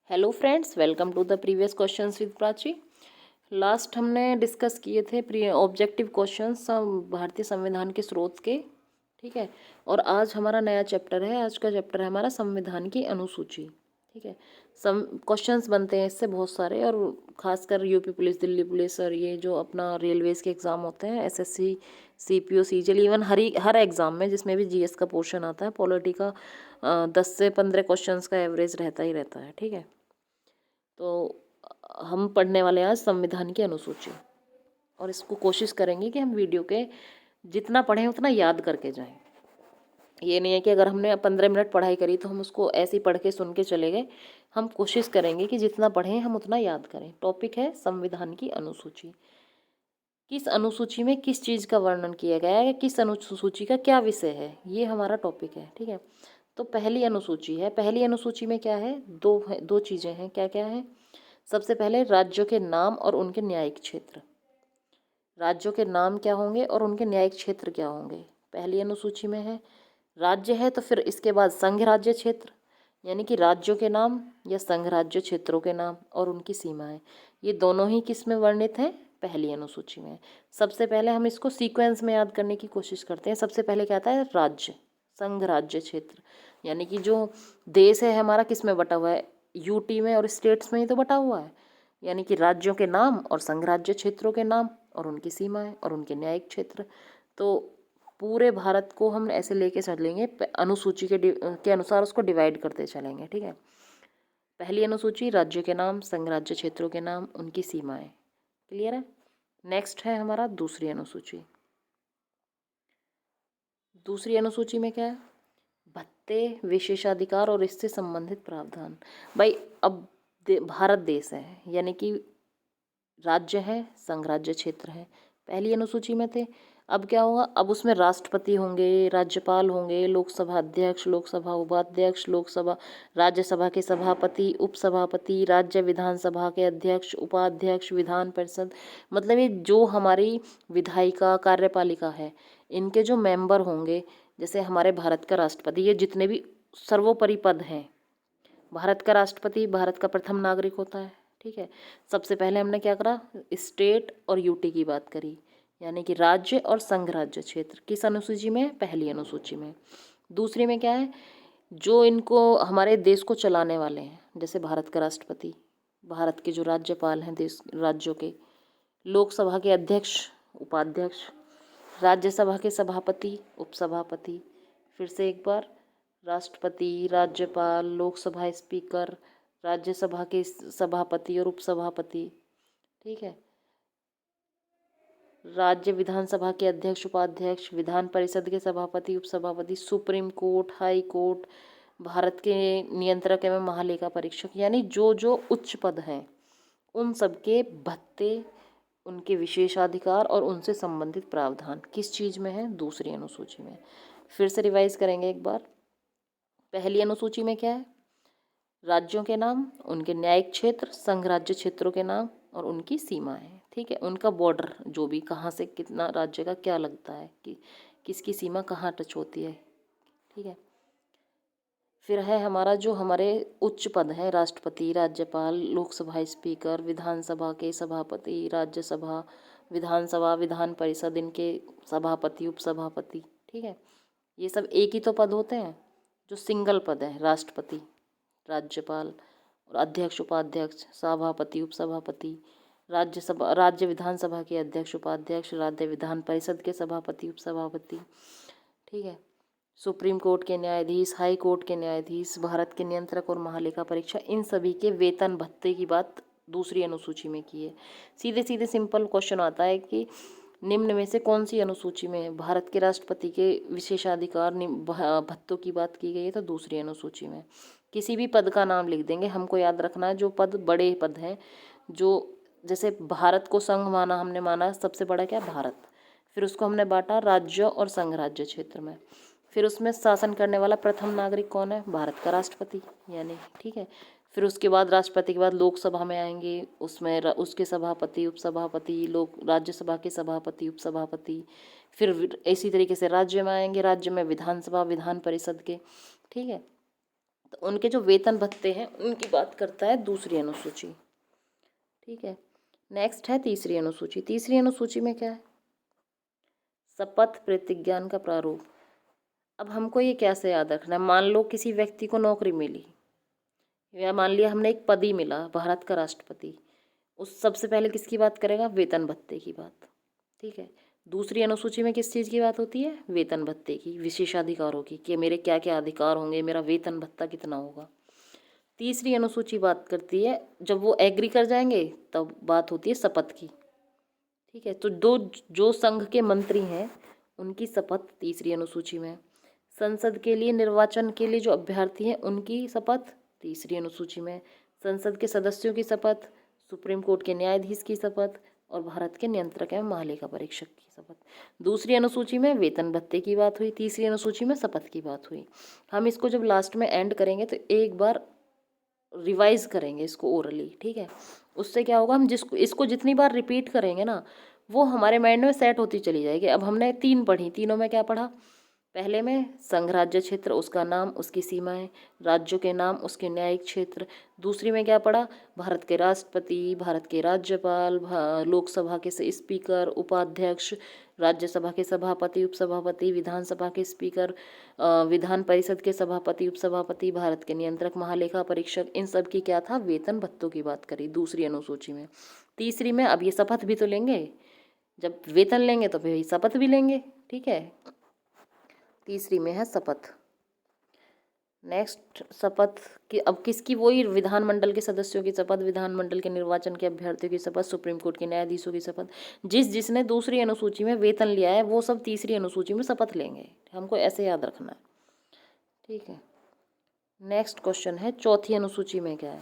Hello friends, welcome to the previous questions with Prachi. Last हमने discuss किए थे pre objective questions भारतीय संविधान के स्रोत के। ठीक है। और आज हमारा नया चैप्टर है। आज का चैप्टर है हमारा संविधान की अनुसूची। ठीक है। सम क्वेश्चंस बनते हैं इससे बहुत सारे, और खासकर यूपी पुलिस, दिल्ली पुलिस और ये जो अपना रेलवेज़ के एग्ज़ाम होते हैं, एसएससी, सीपीओ, सीजीएल, इवन हर एग्ज़ाम में जिसमें भी जीएस का पोर्शन आता है, पॉलिटी का 10 से 15 क्वेश्चंस का एवरेज रहता ही रहता है। ठीक है। तो हम पढ़ने वाले हैं आज संविधान की अनुसूची, और इसको कोशिश करेंगे कि हम वीडियो के जितना पढ़ें उतना याद करके जाएं। ये नहीं है कि अगर हमने 15 मिनट पढ़ाई करी तो हम उसको ऐसे ही पढ़ के सुन के चले गए। हम कोशिश करेंगे कि जितना पढ़ें हम उतना याद करें। टॉपिक है संविधान की अनुसूची। किस अनुसूची में किस चीज़ का वर्णन किया गया है, किस अनुसूची का क्या विषय है, ये हमारा टॉपिक है। ठीक है। तो पहली अनुसूची है। पहली अनुसूची में क्या है, दो चीज़ें हैं। क्या क्या है? सबसे पहले राज्यों के नाम और उनके न्यायिक क्षेत्र। राज्यों के नाम क्या होंगे और उनके न्यायिक क्षेत्र क्या होंगे, पहली अनुसूची में है। राज्य है तो फिर इसके बाद संघ राज्य क्षेत्र, यानी कि राज्यों के नाम या संघ राज्य क्षेत्रों के नाम और उनकी सीमाएं, ये दोनों ही किस में वर्णित हैं, पहली अनुसूची में। सबसे पहले हम इसको सीक्वेंस में याद करने की कोशिश करते हैं। सबसे पहले क्या आता है, राज्य, संघ राज्य क्षेत्र, यानी कि जो देश है हमारा किस में बटा हुआ है, यूटी में और स्टेट्स में ही तो बटा हुआ है। यानी कि राज्यों के नाम और संघ राज्य क्षेत्रों के नाम और उनकी सीमाएं और उनके न्यायिक क्षेत्र। तो पूरे भारत को हम ऐसे लेके चलेंगे, अनुसूची के अनुसार उसको डिवाइड करते चलेंगे। ठीक है। पहली अनुसूची राज्यों के नाम, संघ राज्य क्षेत्रों के नाम, उनकी सीमाएं। क्लियर है। नेक्स्ट है हमारा दूसरी अनुसूची। दूसरी अनुसूची में क्या है, भत्ते, विशेषाधिकार और इससे संबंधित प्रावधान। भाई अब भारत देश है, यानी कि राज्य है, संघ राज्य क्षेत्र है, पहली अनुसूची में थे। अब क्या होगा, अब उसमें राष्ट्रपति होंगे, राज्यपाल होंगे, लोकसभा अध्यक्ष, लोकसभा उपाध्यक्ष, लोकसभा राज्यसभा के सभापति, उपसभापति, राज्य विधानसभा के अध्यक्ष, उपाध्यक्ष, विधान परिषद, मतलब ये जो हमारी विधायिका कार्यपालिका है, इनके जो मेंबर होंगे, जैसे हमारे भारत का राष्ट्रपति, ये जितने भी सर्वोपरि पद हैं। भारत का राष्ट्रपति भारत का प्रथम नागरिक होता है। ठीक है। सबसे पहले हमने क्या करा, स्टेट और यूटी की बात करी, यानी कि राज्य और संघ राज्य क्षेत्र, किस अनुसूची में, पहली अनुसूची में। दूसरी में क्या है, जो इनको हमारे देश को चलाने वाले हैं, जैसे भारत का राष्ट्रपति, भारत के जो राज्यपाल हैं देश राज्यों के, लोकसभा के अध्यक्ष, उपाध्यक्ष, राज्यसभा के सभापति, उपसभापति, फिर से एक बार, राष्ट्रपति, राज्यपाल, लोकसभा स्पीकर, राज्यसभा के सभापति और उपसभापति। ठीक है। राज्य विधानसभा के अध्यक्ष, उपाध्यक्ष, विधान परिषद के सभापति, उपसभापति, supreme court, high court, Bharat के नियंत्रक एवं महालेखा परीक्षक, यानी जो जो उच्च पद हैं उन सबके भत्ते, उनके विशेषाधिकार और उनसे संबंधित प्रावधान किस चीज़ में है, दूसरी अनुसूची में। फिर से रिवाइज करेंगे एक बार। पहली अनुसूची में क्या है, राज्यों के नाम, उनके न्यायिक क्षेत्र, संघ राज्य क्षेत्रों के नाम और उनकी सीमाएं। ठीक है। उनका बॉर्डर, जो भी कहाँ से कितना राज्य का क्या लगता है, कि किसकी सीमा कहाँ टच होती है। ठीक है। फिर है हमारा जो हमारे उच्च पद हैं, राष्ट्रपति, राज्यपाल, लोकसभा स्पीकर, विधानसभा के सभापति, राज्यसभा, विधानसभा, विधान परिषद, इनके सभापति, उपसभापति। ठीक है। ये सब एक ही तो पद होते हैं। जो सिंगल पद है, राष्ट्रपति, राज्यपाल और अध्यक्ष, उपाध्यक्ष, सभापति, उपसभापति, राज्यसभा, राज्य विधानसभा के अध्यक्ष, उपाध्यक्ष, राज्य विधान परिषद के सभापति, उपसभापति। ठीक है। सुप्रीम कोर्ट के न्यायाधीश, हाई कोर्ट के न्यायाधीश, भारत के नियंत्रक और महालेखा परीक्षक, इन सभी के वेतन भत्ते की बात दूसरी अनुसूची में की है। सीधे सीधे सिंपल क्वेश्चन आता है कि निम्न में से कौन सी अनुसूची में भारत के राष्ट्रपति के विशेषाधिकार भत्तों की बात की गई है, तो दूसरी अनुसूची में। किसी भी पद का नाम लिख देंगे, हमको याद रखना है जो पद बड़े पद हैं, जो जैसे भारत को संघ माना, हमने माना सबसे बड़ा क्या, भारत, फिर उसको हमने बांटा राज्य और संघ राज्य क्षेत्र में। फिर उसमें शासन करने वाला प्रथम नागरिक कौन है, भारत का राष्ट्रपति, यानी। ठीक है। फिर उसके बाद राष्ट्रपति के बाद लोकसभा में आएंगे, उसमें उसके सभापति, उपसभापति, लोक राज्यसभा के सभापति, उपसभापति। फिर इसी तरीके से राज्य में आएंगे, राज्य में विधानसभा, विधान परिषद के। ठीक है। तो उनके जो वेतन भत्ते हैं उनकी बात करता है दूसरी अनुसूची। ठीक है, नेक्स्ट है तीसरी अनुसूची। तीसरी अनुसूची में क्या है? शपथ प्रतिज्ञान का प्रारूप। अब हमको ये कैसे याद रखना है? मान लो किसी व्यक्ति को नौकरी मिली, या मान लिया हमने एक पद ही मिला, भारत का राष्ट्रपति, उस सबसे पहले किसकी बात करेगा? वेतन भत्ते की बात। ठीक है, दूसरी अनुसूची में किस चीज़ की बात होती है? वेतन भत्ते की, विशेषाधिकारों की, कि मेरे क्या क्या अधिकार होंगे, मेरा वेतन भत्ता कितना होगा। तीसरी अनुसूची बात करती है जब वो एग्री कर जाएंगे तब बात होती है शपथ की। ठीक है, तो जो संघ के मंत्री हैं उनकी शपथ तीसरी अनुसूची में। संसद के लिए निर्वाचन के लिए जो अभ्यर्थी हैं उनकी शपथ तीसरी अनुसूची में। संसद के सदस्यों की शपथ, सुप्रीम कोर्ट के न्यायाधीश की शपथ और भारत के नियंत्रक एवं महालेखा परीक्षक की शपथ। दूसरी अनुसूची में वेतन भत्ते की बात हुई, तीसरी अनुसूची में शपथ की बात हुई। हम इसको जब लास्ट में एंड करेंगे तो एक बार रिवाइज करेंगे इसको ओरली। ठीक है, उससे क्या होगा, हम इसको जितनी बार रिपीट करेंगे ना वो हमारे माइंड में सेट होती चली जाएगी। अब हमने 3 पढ़ी, तीनों में क्या पढ़ा? पहले में संघ राज्य क्षेत्र, उसका नाम, उसकी सीमाएं, राज्यों के नाम, उसके न्यायिक क्षेत्र। दूसरी में क्या पढ़ा? भारत के राष्ट्रपति, भारत के राज्यपाल, लोकसभा के स्पीकर, उपाध्यक्ष, राज्यसभा के सभापति, उपसभापति, विधानसभा के स्पीकर, विधान परिषद के सभापति, उपसभापति, भारत के नियंत्रक, महालेखा परीक्षक, इन सब की क्या था? वेतन भत्तों की बात करी दूसरी अनुसूची में। तीसरी में अब ये शपथ भी तो लेंगे, जब वेतन लेंगे तो फिर शपथ भी लेंगे। ठीक है, तीसरी में है शपथ। नेक्स्ट शपथ की अब किसकी? वही विधानमंडल के सदस्यों की शपथ, विधानमंडल के निर्वाचन के अभ्यर्थियों की शपथ, सुप्रीम कोर्ट के न्यायाधीशों की शपथ। जिसने दूसरी अनुसूची में वेतन लिया है वो सब तीसरी अनुसूची में शपथ लेंगे। हमको ऐसे याद रखना है। ठीक है, नेक्स्ट क्वेश्चन है चौथी अनुसूची में क्या है?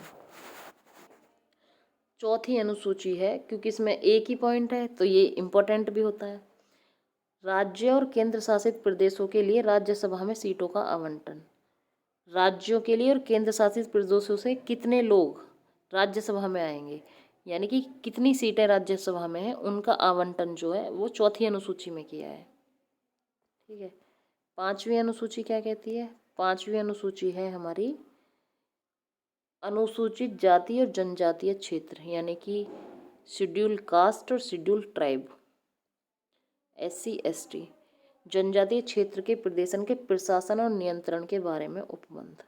चौथी अनुसूची है, क्योंकि इसमें एक ही पॉइंट है तो ये इम्पोर्टेंट भी होता है। राज्य और केंद्र शासित प्रदेशों के लिए राज्यसभा में सीटों का आवंटन। राज्यों के लिए और केंद्र शासित प्रदेशों से कितने लोग राज्यसभा में आएंगे, यानी कि कितनी सीटें राज्यसभा में हैं, उनका आवंटन जो है वो चौथी अनुसूची में किया है। ठीक है, पांचवी अनुसूची क्या कहती है? पांचवी अनुसूची है हमारी अनुसूचित जाति और जनजातीय क्षेत्र, यानी कि शेड्यूल कास्ट और शेड्यूल ट्राइब, SC ST, जनजातीय क्षेत्र के प्रदेशन के प्रशासन और नियंत्रण के बारे में उपबंध।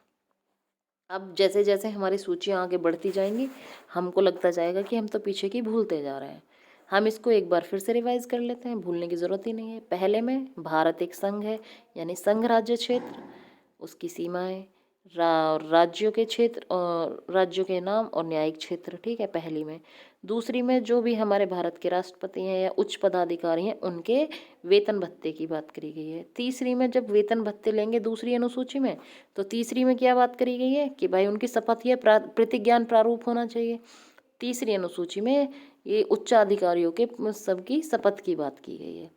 अब जैसे जैसे हमारी सूचियाँ आगे बढ़ती जाएंगी हमको लगता जाएगा कि हम तो पीछे की भूलते जा रहे हैं। हम इसको एक बार फिर से रिवाइज कर लेते हैं, भूलने की ज़रूरत ही नहीं है। पहले में भारत एक संघ है, यानी संघ राज्य क्षेत्र, उसकी सीमाएं, राज्यों के क्षेत्र और राज्यों के नाम और न्यायिक क्षेत्र। ठीक है, पहली में। दूसरी में जो भी हमारे भारत के राष्ट्रपति हैं या उच्च पदाधिकारी हैं उनके वेतन भत्ते की बात करी गई है। तीसरी में जब वेतन भत्ते लेंगे दूसरी अनुसूची में, तो तीसरी में क्या बात करी गई है कि भाई उनकी शपथ या प्रतिज्ञान प्रारूप होना चाहिए। तीसरी अनुसूची में ये उच्चाधिकारियों के सबकी शपथ की बात की गई है।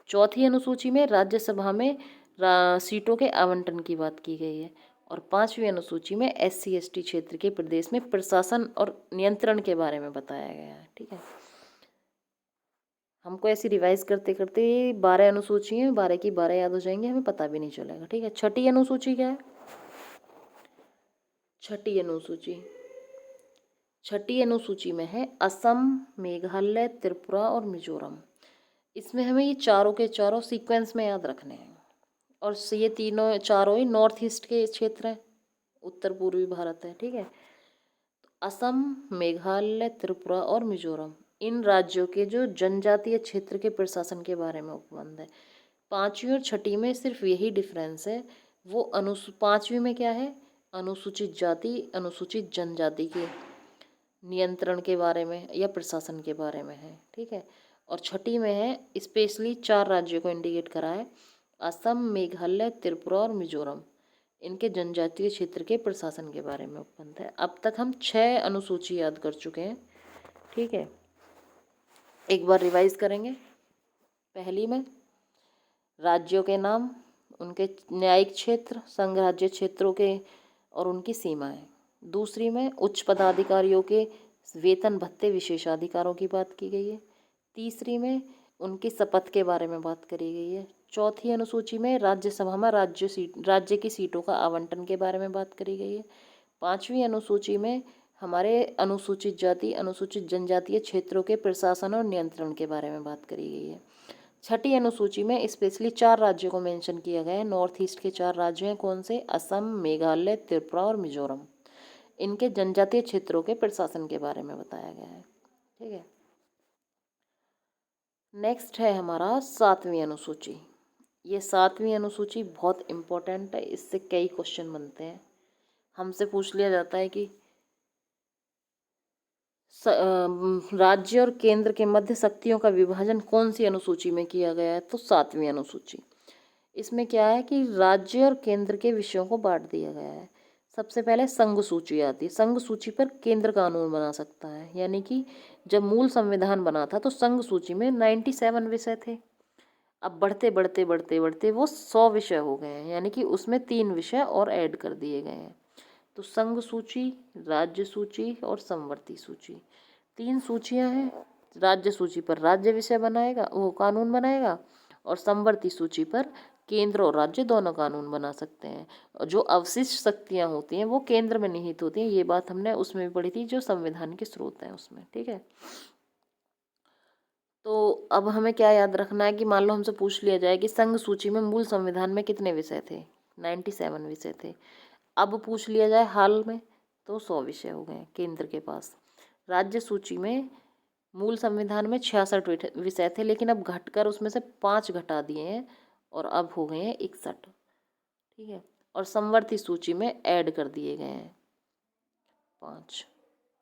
चौथी अनुसूची में राज्यसभा में सीटों के आवंटन की बात की गई है। और पांचवी अनुसूची में SC ST क्षेत्र के प्रदेश में प्रशासन और नियंत्रण के बारे में बताया गया है। ठीक है, हमको ऐसी रिवाइज करते करते 12 अनुसूची हैं, 12 की 12 याद हो जाएंगे, हमें पता भी नहीं चलेगा। ठीक है, छठी अनुसूची क्या है? छठी अनुसूची, छठी अनुसूची में है असम, मेघालय, त्रिपुरा और मिजोरम। इसमें हमें ये चारों के चारों सीक्वेंस में याद रखने हैं, और ये तीनों चारों ही नॉर्थ ईस्ट के क्षेत्र हैं, उत्तर पूर्वी भारत है। ठीक है, तो असम, मेघालय, त्रिपुरा और मिजोरम, इन राज्यों के जो जनजातीय क्षेत्र के प्रशासन के बारे में उपबंध है। पांचवी और छठी में सिर्फ यही डिफरेंस है, वो पांचवी में क्या है? अनुसूचित जाति, अनुसूचित जनजाति के नियंत्रण के बारे में या प्रशासन के बारे में है। ठीक है, और छठी में है स्पेशली 4 राज्यों को इंडिकेट करा है, असम, मेघालय, त्रिपुरा और मिजोरम, इनके जनजातीय क्षेत्र के प्रशासन के बारे में उपबंध है। अब तक हम 6 अनुसूची याद कर चुके हैं। ठीक है, एक बार रिवाइज करेंगे। पहली में राज्यों के नाम, उनके न्यायिक क्षेत्र, संघ राज्य क्षेत्रों के और उनकी सीमाएं। दूसरी में उच्च पदाधिकारियों के वेतन भत्ते विशेषाधिकारों की बात की गई है। तीसरी में उनकी शपथ के बारे में बात करी गई है। चौथी अनुसूची में राज्यसभा में राज्य की सीटों का आवंटन के बारे में बात करी गई है। पांचवी अनुसूची में हमारे अनुसूचित जाति अनुसूचित जनजातीय क्षेत्रों के प्रशासन और नियंत्रण के बारे में बात करी गई है। छठी अनुसूची में स्पेशली 4 राज्यों को मेंशन किया गया है। नॉर्थ ईस्ट के 4 राज्य हैं, कौन से? असम, मेघालय, त्रिपुरा और मिजोरम। इनके जनजातीय क्षेत्रों के प्रशासन के बारे में बताया गया है। ठीक है, नेक्स्ट है हमारा 7वीं अनुसूची। ये 7वीं अनुसूची बहुत इम्पोर्टेंट है, इससे कई क्वेश्चन बनते हैं। हमसे पूछ लिया जाता है कि राज्य और केंद्र के मध्य शक्तियों का विभाजन कौन सी अनुसूची में किया गया है? तो 7वीं अनुसूची। इसमें क्या है कि राज्य और केंद्र के विषयों को बांट दिया गया है। सबसे पहले संघ सूची आती है। संघ सूची पर केंद्र कानून बना सकता है, यानी कि जब मूल संविधान बना था तो संघ सूची में 97 विषय थे। अब बढ़ते बढ़ते बढ़ते बढ़ते वो 100 विषय हो गए हैं, यानी कि उसमें 3 विषय और ऐड कर दिए गए हैं। तो संघ सूची, राज्य सूची और समवर्ती सूची, 3 सूचियां हैं। राज्य सूची पर राज्य विषय बनाएगा, वो कानून बनाएगा, और समवर्ती सूची पर केंद्र और राज्य दोनों कानून बना सकते हैं। और जो अवशिष्ट शक्तियां होती हैं वो केंद्र में निहित होती हैं। ये बात हमने उसमें भी पढ़ी थी, जो संविधान के स्रोत हैं उसमें। ठीक है, तो अब हमें क्या याद रखना है कि मान लो हमसे पूछ लिया जाए कि संघ सूची में मूल संविधान में कितने विषय थे? 97 विषय थे। अब पूछ लिया जाए हाल में, तो 100 विषय हो गए केंद्र के पास। राज्य सूची में मूल संविधान में 66 विषय थे, लेकिन अब घटकर उसमें से 5 घटा दिए हैं और अब हो गए हैं 61। ठीक है, और समवर्ती सूची में ऐड कर दिए गए हैं 5।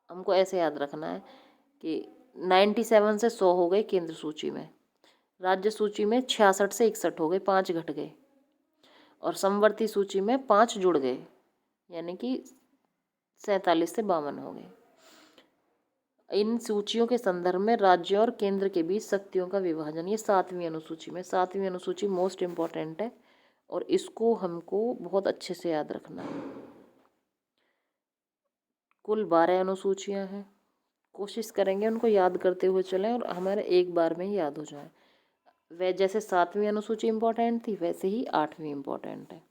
हमको ऐसे याद रखना है कि 97 से 100 हो गए केंद्र सूची में, राज्य सूची में 66 से 61 हो गए, 5 घट गए, और समवर्ती सूची में 5 जुड़ गए, यानी कि 47 से 52 हो गए। इन सूचियों के संदर्भ में राज्य और केंद्र के बीच शक्तियों का विभाजन, ये 7वीं अनुसूची में। 7वीं अनुसूची मोस्ट इम्पॉर्टेंट है और इसको हमको बहुत अच्छे से याद रखना है। कुल 12 अनुसूचियां हैं, कोशिश करेंगे उनको याद करते हुए चलें और हमारे एक बार में ही याद हो जाए। वह जैसे 7वीं अनुसूची इम्पोर्टेंट थी, वैसे ही 8वीं इम्पोर्टेंट है।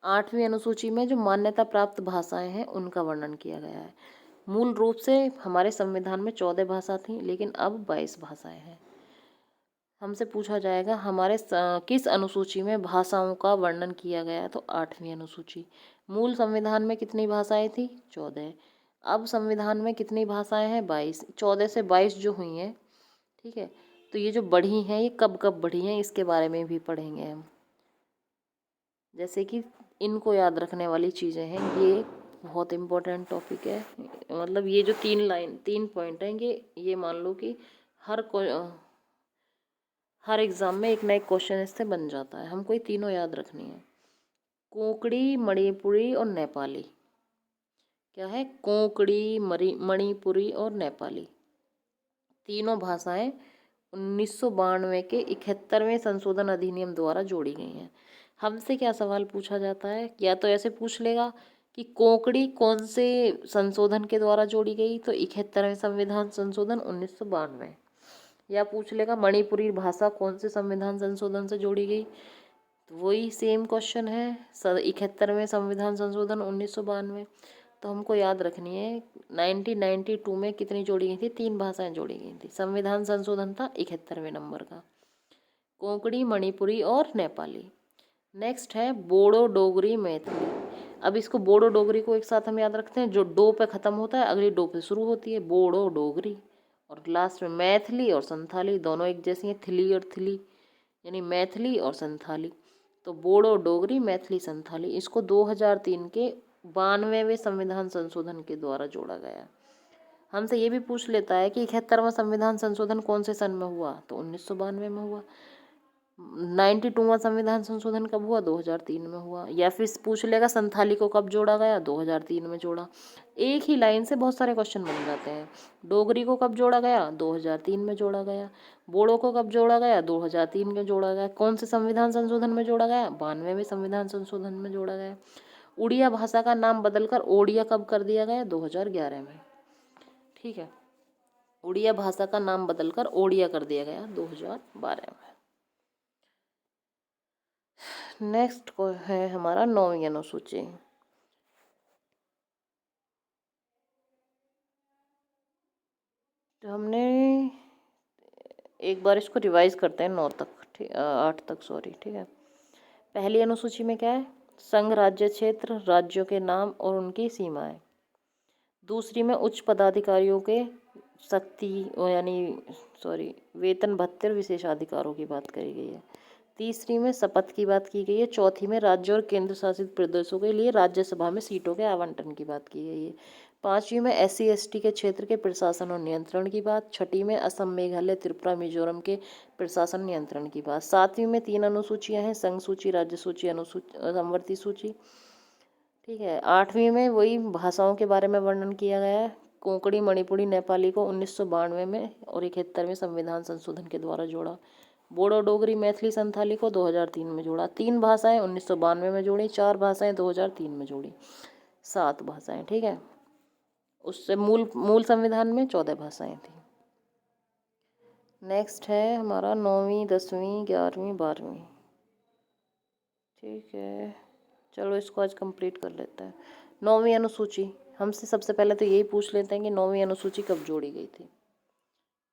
8वीं अनुसूची में जो मान्यता प्राप्त भाषाएं हैं उनका वर्णन किया गया है। मूल रूप से हमारे संविधान में 14 भाषा थी, लेकिन अब 22 भाषाएं हैं। हमसे पूछा जाएगा हमारे किस अनुसूची में भाषाओं का वर्णन किया गया है? तो 8वीं अनुसूची। मूल संविधान में कितनी भाषाएं थी? 14। अब संविधान में कितनी भाषाएं हैं? 22। 14 से 22 जो हुई हैं, ठीक है, तो ये जो बढ़ी हैं, ये कब कब बढ़ी हैं, इसके बारे में भी पढ़ेंगे हम। जैसे कि इनको याद रखने वाली चीज़ें हैं, ये बहुत इम्पोर्टेंट टॉपिक है। मतलब ये जो 3 पॉइंट हैं, ये मान लो कि हर एग्ज़ाम में एक ना एक क्वेश्चन इससे बन जाता है। हमको ये तीनों याद रखनी है। कोंकणी, मणिपुरी और नेपाली। क्या है? कोंकणी, मणिपुरी और नेपाली, तीनों भाषाएं 1992 के 71वें संशोधन अधिनियम द्वारा जोड़ी गई हैं। हमसे क्या सवाल पूछा जाता है? या तो ऐसे पूछ लेगा कि कोंकणी कौन से संशोधन के द्वारा जोड़ी गई? तो 71वें संविधान संशोधन 1992। या पूछ लेगा मणिपुरी भाषा कौन से संविधान संशोधन से जोड़ी गई? तो वही सेम क्वेश्चन है, 71वें संविधान संशोधन 1992। तो हमको याद रखनी है 1992 में कितनी जोड़ी गई थी? 3 भाषाएं जोड़ी गई थी। संविधान संशोधन था 71वें नंबर का, कोंकणी, मणिपुरी और नेपाली। नेक्स्ट है बोडो, डोगरी, मैथिली। अब इसको बोडो डोगरी को एक साथ हम याद रखते हैं, जो डो पे ख़त्म होता है अगली डो पे शुरू होती है, बोडो डोगरी। और लास्ट में मैथिली और संथाली, दोनों एक जैसी हैं, थिली और थिली, यानी मैथिली और संथाली। तो बोडो, डोगरी, मैथिली, संथाली, इसको 2003 के 92वें संविधान संशोधन के द्वारा जोड़ा गया। हमसे ये भी पूछ लेता है कि 71वां संविधान संशोधन कौन से सन में हुआ? तो 1992 में हुआ। 92वां संविधान संशोधन कब हुआ? 2003 में हुआ। या फिर पूछ लेगा संथाली को कब जोड़ा गया? 2003 में जोड़ा। एक ही लाइन से बहुत सारे क्वेश्चन बन जाते हैं। डोगरी को कब जोड़ा गया? 2003 में जोड़ा गया। बोडो को कब जोड़ा गया? 2003 में जोड़ा गया। कौन से संविधान संशोधन में जोड़ा गया? 92वें संविधान संशोधन में जोड़ा गया। उड़िया भाषा का नाम बदलकर ओडिया कब कर दिया गया? 2011 में। ठीक है, उड़िया भाषा का नाम बदलकर ओडिया कर दिया गया 2012 में। नेक्स्ट को है हमारा 9वीं अनुसूची। तो हमने एक बार इसको रिवाइज करते हैं 9 तक, ठीक 8 तक सॉरी, ठीक है। पहली अनुसूची में क्या है? संघ राज्य क्षेत्र, राज्यों के नाम और उनकी सीमाएं। दूसरी में उच्च पदाधिकारियों के शक्ति यानी वेतन भत्ते और विशेषाधिकारों की बात करी गई है। तीसरी में शपथ की बात की गई है। चौथी में राज्य और केंद्र शासित प्रदेशों के लिए राज्यसभा में सीटों के आवंटन की बात की गई है। पांचवी में SC ST के क्षेत्र के प्रशासन और नियंत्रण की बात। छठी में असम, मेघालय, त्रिपुरा, मिजोरम के प्रशासन नियंत्रण की बात। सातवीं में 3 अनुसूचियां हैं, संघ सूची, राज्य सूची, समवर्ती सूची, ठीक है। आठवीं में वही भाषाओं के बारे में वर्णन किया गया है। कोंकणी, मणिपुरी, नेपाली को 1992 में और 71वें संविधान संशोधन के द्वारा जोड़ा। बोडो, डोगरी, मैथिली, संथाली को 2003 में जोड़ा। 3 भाषाएं 1992 में जोड़ी, 4 भाषाएं 2003 में जोड़ी, 7 भाषाएं, ठीक है। उससे मूल संविधान में 14 भाषाएं थी। नेक्स्ट है हमारा 9वीं, 10वीं, 11वीं, 12वीं, ठीक है। चलो इसको आज कंप्लीट कर लेते हैं। 9वीं अनुसूची, हमसे सबसे पहले तो यही पूछ लेते हैं कि 9वीं अनुसूची कब जोड़ी गई थी।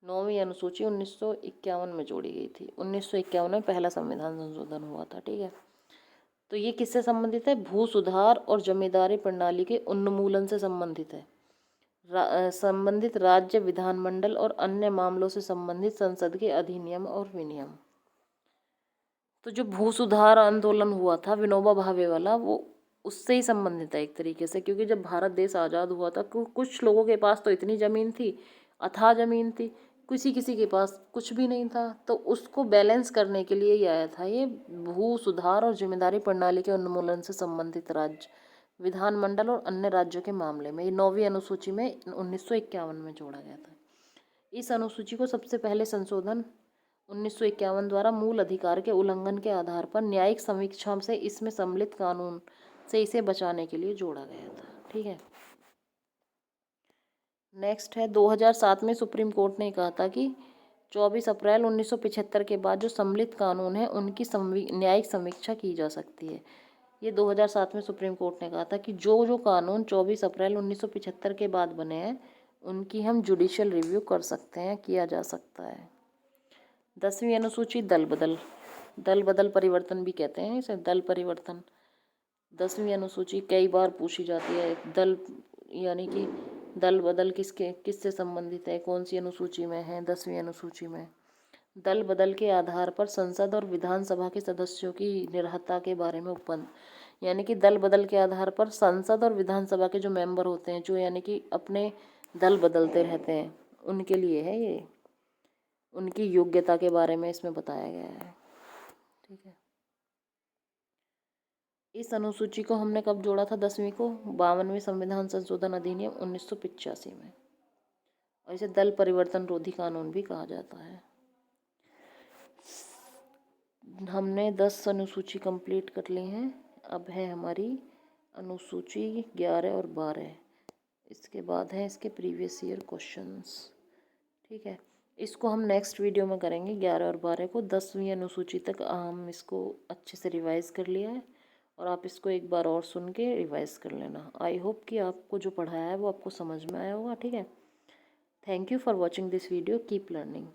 9वीं अनुसूची 1951 में जोड़ी गई थी। 1951 में पहला संविधान संशोधन हुआ था, ठीक है। तो ये किससे संबंधित है? भू सुधार और जमींदारी प्रणाली के उन्मूलन से संबंधित है। संबंधित राज्य विधानमंडल और अन्य मामलों से संबंधित संसद के अधिनियम और विनियम। तो जो भू सुधार आंदोलन हुआ था विनोबा भावे वाला, वो उससे ही संबंधित है एक तरीके से, क्योंकि जब भारत देश आज़ाद हुआ था कुछ लोगों के पास तो इतनी ज़मीन थी, अथाह ज़मीन थी, किसी किसी के पास कुछ भी नहीं था। तो उसको बैलेंस करने के लिए ही आया था ये भू सुधार और जिम्मेदारी प्रणाली के उन्मूलन से संबंधित राज्य विधानमंडल और अन्य राज्यों के मामले में। ये 9वीं अनुसूची में 1951 में जोड़ा गया था। इस अनुसूची को सबसे पहले संशोधन 1951 द्वारा मूल अधिकार के उल्लंघन के आधार पर न्यायिक समीक्षा से इसमें सम्मिलित कानून से इसे बचाने के लिए जोड़ा गया था, ठीक है। नेक्स्ट है 2007 में सुप्रीम कोर्ट ने कहा था कि 24 अप्रैल 1975 के बाद जो सम्मिलित कानून है उनकी न्यायिक समीक्षा की जा सकती है। ये 2007 में सुप्रीम कोर्ट ने कहा था कि जो कानून 24 अप्रैल 1975 के बाद बने हैं उनकी हम जुडिशियल रिव्यू कर सकते हैं, किया जा सकता है। 10वीं अनुसूची दल बदल परिवर्तन भी कहते हैं इसे, दल परिवर्तन। 10वीं अनुसूची कई बार पूछी जाती है। दल यानी कि दल बदल किससे संबंधित है, कौन सी अनुसूची में है? 10वीं अनुसूची में। दल बदल के आधार पर संसद और विधानसभा के सदस्यों की निरहता के बारे में उपबंध, यानी कि दल बदल के आधार पर संसद और विधानसभा के जो मेंबर होते हैं, जो यानी कि अपने दल बदलते रहते हैं, उनके लिए है ये, उनकी योग्यता के बारे में इसमें बताया गया है, ठीक है। इस अनुसूची को हमने कब जोड़ा था 10वीं को? 52वें संविधान संशोधन अधिनियम 1985 में, और इसे दल परिवर्तन रोधी कानून भी कहा जाता है। हमने 10 अनुसूची कंप्लीट कर ली हैं। अब है हमारी अनुसूची 11 और 12। इसके बाद है इसके प्रीवियस ईयर क्वेश्चंस, ठीक है। इसको हम नेक्स्ट वीडियो में करेंगे 11 और 12 को। 10वीं अनुसूची तक हम इसको अच्छे से रिवाइज़ कर लिया है, और आप इसको एक बार और सुन के रिवाइज़ कर लेना। आई होप कि आपको जो पढ़ाया है वो आपको समझ में आया होगा, ठीक है। Thank you for watching this video, keep learning.